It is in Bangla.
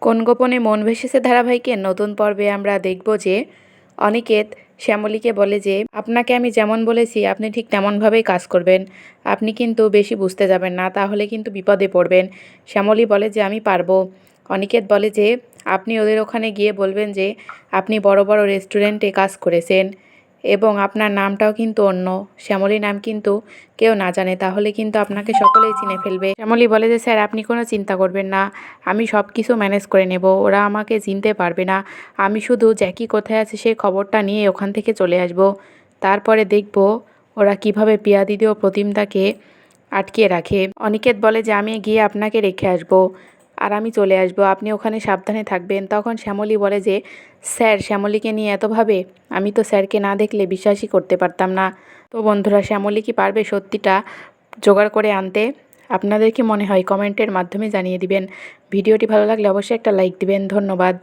কোন গোপনে মন ভেসেছে ধারাবাহিকের নতুন পর্বে আমরা দেখব যে অনিকেত শ্যামলীকে বলে যে আপনাকে আমি যেমন বলেছি আপনি ঠিক তেমনভাবেই কাজ করবেন, আপনি কিন্তু বেশি বুঝতে যাবেন না, তাহলে কিন্তু বিপদে পড়বেন। শ্যামলী বলে যে আমি পারবো। অনিকেত বলে যে আপনি ওদের ওখানে গিয়ে বলবেন যে আপনি বড় বড় রেস্টুরেন্টে কাজ করেছেন এবং আপনার নামটাও কিন্তু অন্য, শ্যামলী নাম কিন্তু কেউ না জানে, তাহলে কিন্তু আপনাকে সকলেই চিনে ফেলবে। শ্যামলী বলে যে স্যার আপনি কোনো চিন্তা করবেন না, আমি সব কিছু ম্যানেজ করে নেব, ওরা আমাকে চিনতে পারবে না। আমি শুধু জ্যাকি কোথায় আছে সেই খবরটা নিয়ে ওখান থেকে চলে আসব, তারপরে দেখব ওরা কিভাবে পিয়া দিদি ও প্রতিমদাকে আটকে রাখে। অনিকেত বলে যে আমি গিয়ে আপনাকে রেখে আসব আর আমি চলে আসব, আপনি ওখানে সাবধানে থাকবেন। তখন শ্যামলী বলে যে স্যার শ্যামলীকে নিয়ে এতভাবে, আমি তো স্যারকে না দেখলে বিশ্বাসই করতে পারতাম না। তো বন্ধুরা, শ্যামলী কি পারবে সত্যিটা জোগাড় করে আনতে? আপনাদের কি মনে হয় কমেন্টের মাধ্যমে জানিয়ে দিবেন। ভিডিওটি ভালো লাগলে অবশ্যই একটা লাইক দিবেন। ধন্যবাদ।